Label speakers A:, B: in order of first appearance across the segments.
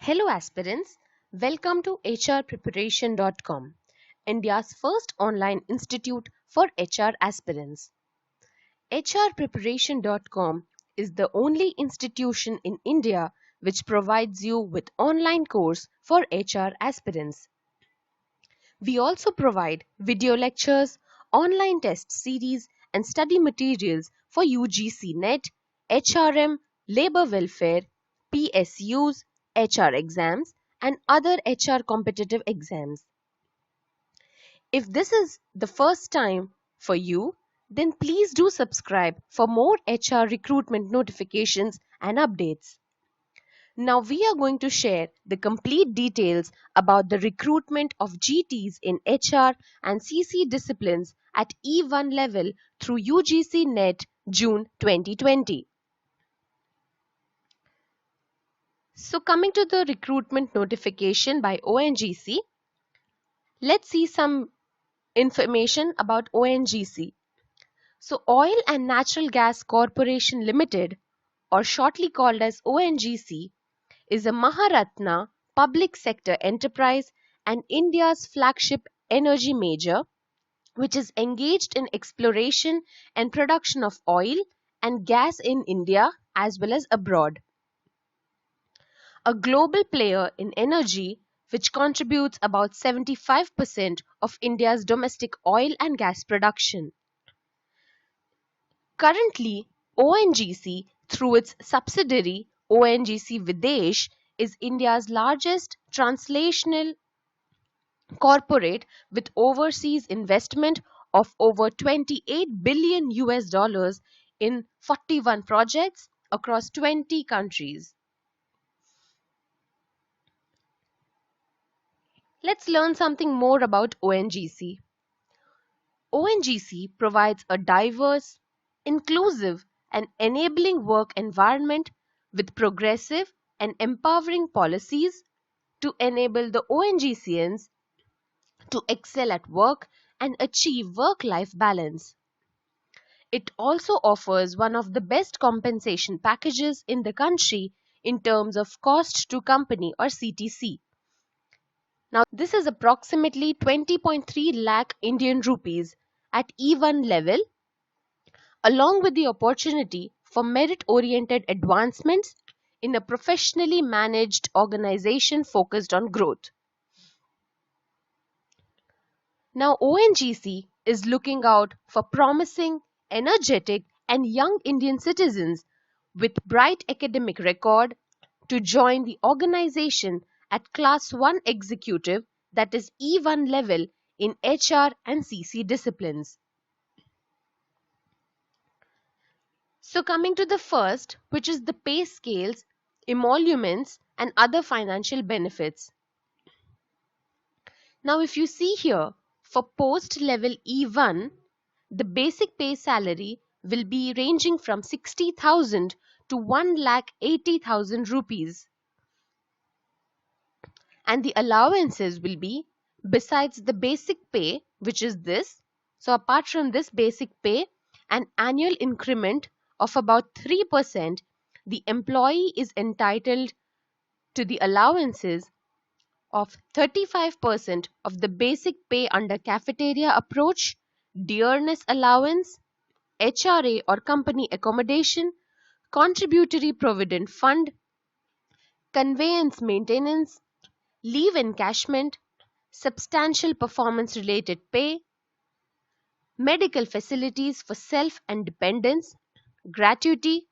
A: Hello aspirants, welcome to hrpreparation.com, India's first online institute for HR aspirants. hrpreparation.com is the only institution in India which provides you with online course for HR aspirants. We also provide video lectures, online test series and study materials for UGC NET, HRM, labor welfare, PSUs, HR exams and other HR competitive exams. If this is the first time for you, then please do subscribe for more HR recruitment notifications and updates. Now we are going to share the complete details about the recruitment of GTs in HR and CC disciplines at E1 level through UGC NET June 2020. So coming to the recruitment notification by Ongc, let's see some information about Ongc. So Oil and Natural Gas Corporation Limited, or shortly called as Ongc, is a Maharatna public sector enterprise and India's flagship energy major, which is engaged in exploration and production of oil and gas in India as well as abroad. A global player in energy which contributes about 75% of India's domestic oil and gas production. Currently, ONGC, through its subsidiary ONGC Videsh, is India's largest translational corporate with overseas investment of over 28 billion US dollars in 41 projects across 20 countries. Let's learn something more about ONGC. ONGC provides a diverse, inclusive, and enabling work environment with progressive and empowering policies to enable the ONGCians to excel at work and achieve work-life balance. It also offers one of the best compensation packages in the country in terms of cost to company or CTC. Now this is approximately 20.3 lakh Indian rupees at E1 level, along with the opportunity for merit-oriented advancements in a professionally managed organization focused on growth. Now ONGC is looking out for promising, energetic and young Indian citizens with bright academic record to join the organization at Class 1 Executive, that is E1 level, in HR and CC disciplines. So coming to the first, which is the pay scales, emoluments and other financial benefits. Now if you see here, for post level E1, the basic pay salary will be ranging from 60,000 to 1,80,000 rupees. And the allowances will be, besides the basic pay, which is this, so apart from this basic pay, an annual increment of about 3%, the employee is entitled to the allowances of 35% of the basic pay under cafeteria approach, dearness allowance, HRA or company accommodation, contributory provident fund, conveyance maintenance, leave encashment, substantial performance related pay, medical facilities for self and dependents, gratuity,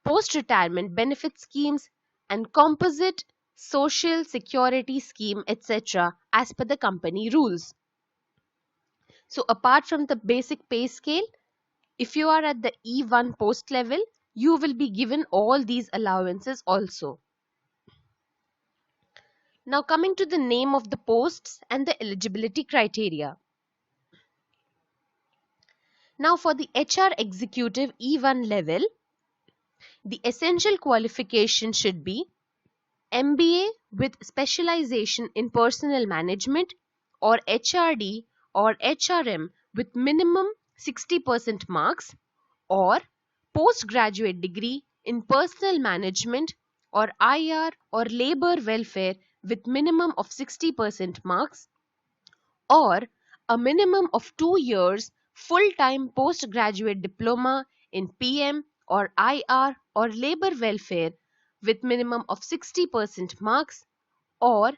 A: post-retirement benefit schemes, and composite social security scheme, etc. as per the company rules. So apart from the basic pay scale, if you are at the E1 post level, you will be given all these allowances also. Now coming to the name of the posts and the eligibility criteria. Now for the HR executive E1 level, the essential qualification should be MBA with specialization in personnel management, or HRD or HRM with minimum 60% marks, or postgraduate degree in personnel management or IR or labor welfare with minimum of 60% marks, or a minimum of 2 years full-time postgraduate diploma in PM or IR or labor welfare with minimum of 60% marks, or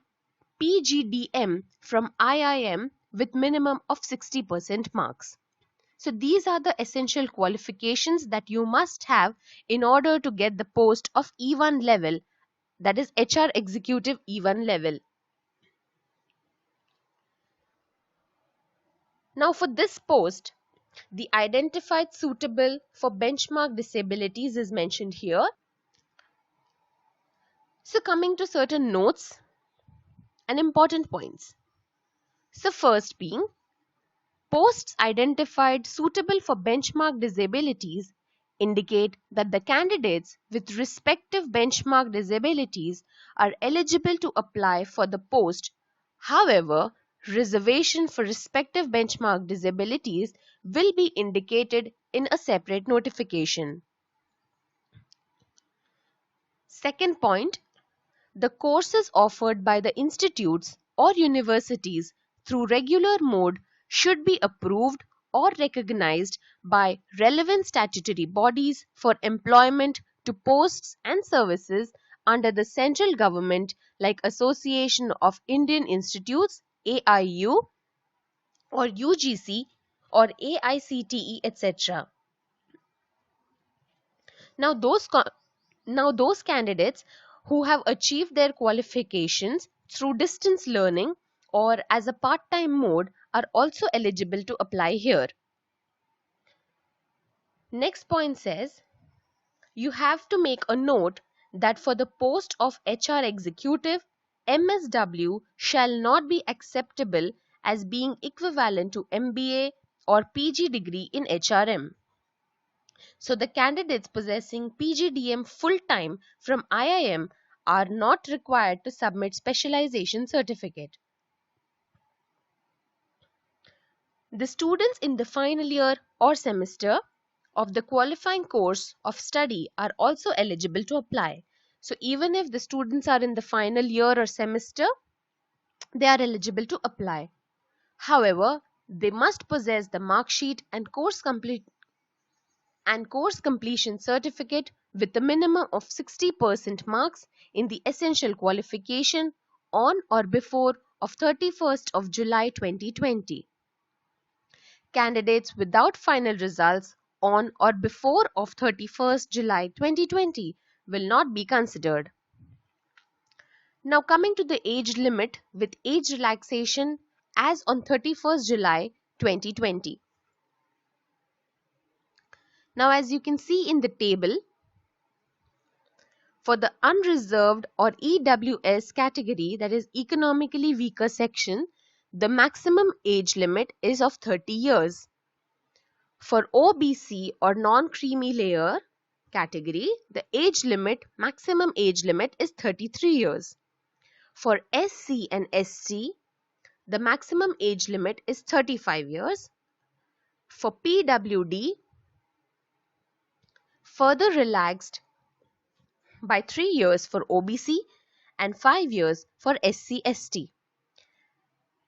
A: PGDM from IIM with minimum of 60% marks. So these are the essential qualifications that you must have in order to get the post of E1 level, that is HR executive E1 level. Now for this post, the identified suitable for benchmark disabilities is mentioned here. So coming to certain notes and important points. So first being, posts identified suitable for benchmark disabilities indicate that the candidates with respective benchmark disabilities are eligible to apply for the post. However, reservation for respective benchmark disabilities will be indicated in a separate notification. Second point, the courses offered by the institutes or universities through regular mode should be approved or recognized by relevant statutory bodies for employment to posts and services under the central government like Association of Indian Institutes AIU or UGC or AICTE, etc. Now those candidates who have achieved their qualifications through distance learning or as a part-time mode are also eligible to apply here. Next point says, you have to make a note that for the post of HR executive, MSW shall not be acceptable as being equivalent to MBA or PG degree in HRM. So the candidates possessing PGDM full-time from IIM are not required to submit specialization certificate. The students in the final year or semester of the qualifying course of study are also eligible to apply. So even if the students are in the final year or semester, they are eligible to apply. However, they must possess the mark sheet and course completion certificate with a minimum of 60% marks in the essential qualification on or before of 31st of July 2020. Candidates without final results on or before of 31st July 2020 will not be considered. Now coming to the age limit with age relaxation as on 31st July 2020. Now as you can see in the table, for the unreserved or EWS category, that is economically weaker section, the maximum age limit is of 30 years. For OBC or non-creamy layer category, the maximum age limit is 33 years. For SC and ST, the maximum age limit is 35 years. For PWD, further relaxed by 3 years for OBC and 5 years for SC/ST.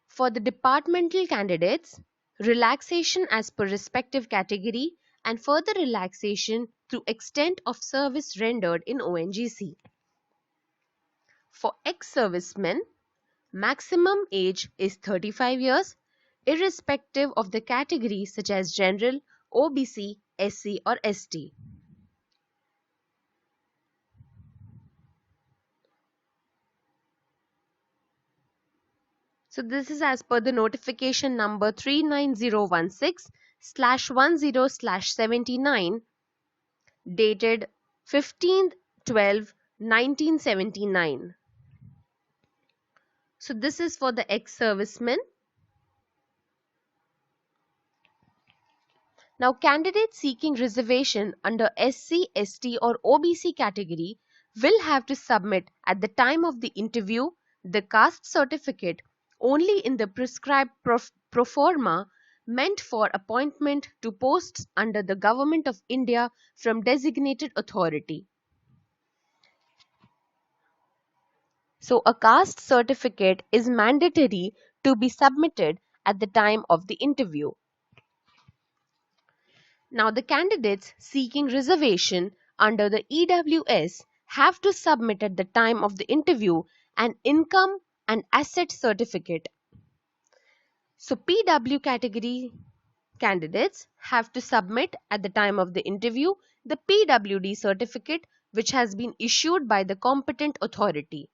A: For the departmental candidates, relaxation as per respective category and further relaxation through extent of service rendered in ONGC. For ex-servicemen, maximum age is 35 years, irrespective of the category such as general, OBC, SC or ST. So this is as per the notification number 39016/10/79 dated 15/12/1979. So this is for the ex-servicemen. Now candidates seeking reservation under SC, ST or OBC category will have to submit at the time of the interview the caste certificate only in the prescribed pro forma meant for appointment to posts under the Government of India from designated authority. So a caste certificate is mandatory to be submitted at the time of the interview. Now the candidates seeking reservation under the EWS have to submit at the time of the interview an income and asset certificate. So PW category candidates have to submit at the time of the interview the PWD certificate which has been issued by the competent authority.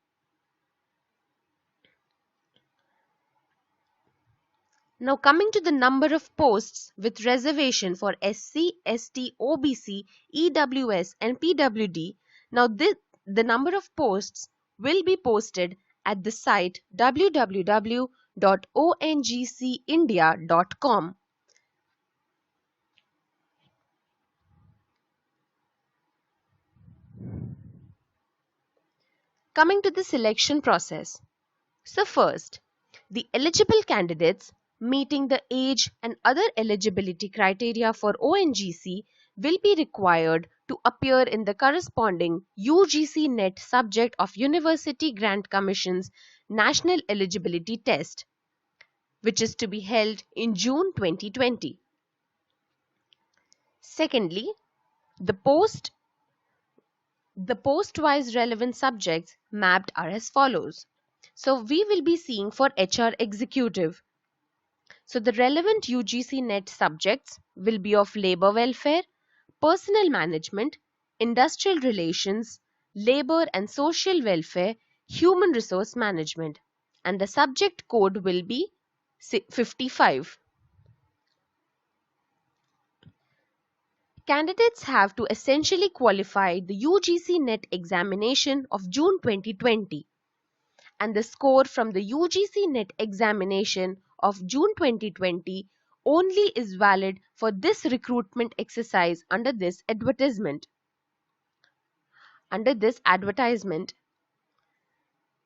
A: Now coming to the number of posts with reservation for SC, ST, OBC, EWS and PWD. Now the number of posts will be posted at the site www.ongcindia.com. Coming to the selection process. So first, the eligible candidates meeting the age and other eligibility criteria for ONGC will be required to appear in the corresponding UGC NET subject of University Grant Commission's National Eligibility Test, which is to be held in June 2020. Secondly, the post-wise relevant subjects mapped are as follows. So we will be seeing for HR executive. So the relevant UGC NET subjects will be of labor welfare, personnel management, industrial relations, labor and social welfare, human resource management, and the subject code will be 55. Candidates have to essentially qualify the UGC NET examination of June 2020, and the score from the UGC NET examination of June 2020 only is valid for this recruitment exercise under this advertisement.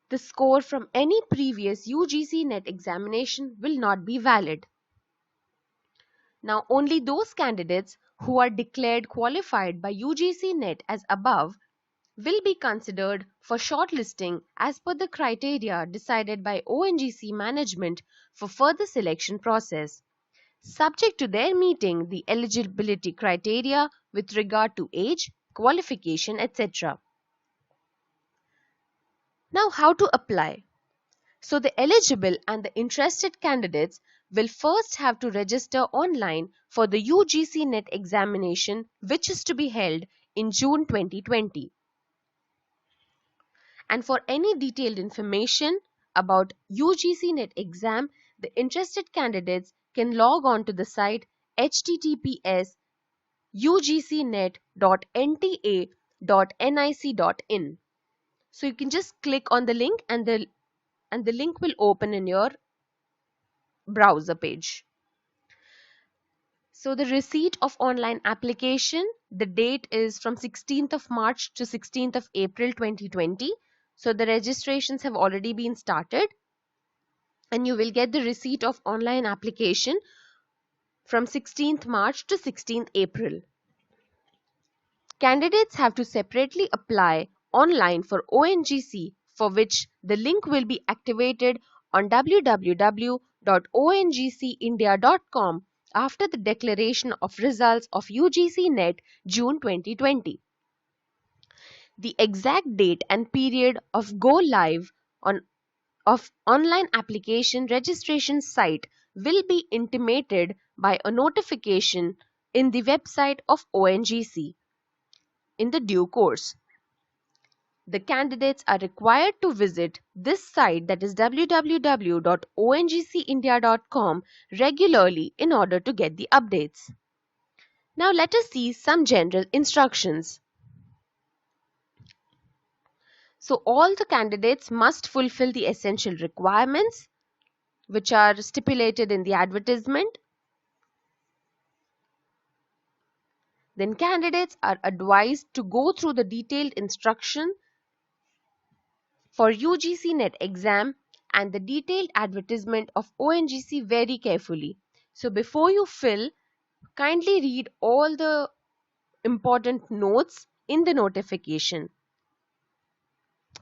A: The score from any previous UGC NET examination will not be valid. Now, only those candidates who are declared qualified by UGC NET as above will be considered for shortlisting as per the criteria decided by ONGC management for further selection process, subject to their meeting the eligibility criteria with regard to age, qualification, etc. Now, how to apply? So the eligible and the interested candidates will first have to register online for the UGC NET examination, which is to be held in June 2020. And for any detailed information about UGC NET exam, the interested candidates can log on to the site https://ugcnet.nta.nic.in. So you can just click on the link and the link will open in your browser page. So the receipt of online application, the date is from 16th of March to 16th of April 2020. So the registrations have already been started and you will get the receipt of online application from 16th March to 16th April. Candidates have to separately apply online for ONGC, for which the link will be activated on www.ongcindia.com after the declaration of results of UGC NET June 2020. The exact date and period of go live of online application registration site will be intimated by a notification in the website of ONGC in the due course. The candidates are required to visit this site, that is www.ongcindia.com, regularly in order to get the updates. Now let us see some general instructions. So all the candidates must fulfill the essential requirements which are stipulated in the advertisement. Then candidates are advised to go through the detailed instruction for UGC NET exam and the detailed advertisement of ONGC very carefully. So before you fill, kindly read all the important notes in the notification.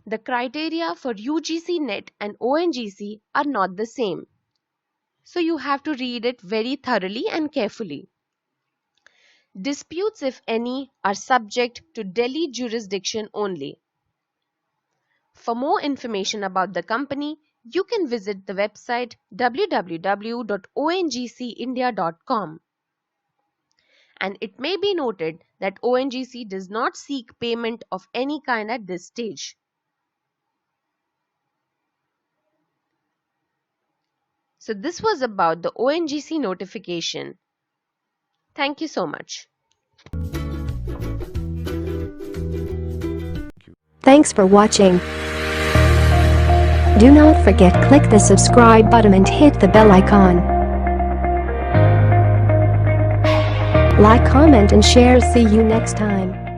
A: The criteria for UGC NET and ONGC are not the same. So you have to read it very thoroughly and carefully. Disputes, if any, are subject to Delhi jurisdiction only. For more information about the company, you can visit the website www.ongcindia.com. And it may be noted that ONGC does not seek payment of any kind at this stage. So this was about the ONGC notification. Thank you so much.
B: Thanks for watching. Do not forget click the subscribe button and hit the bell icon. Like, comment and share. See you next time.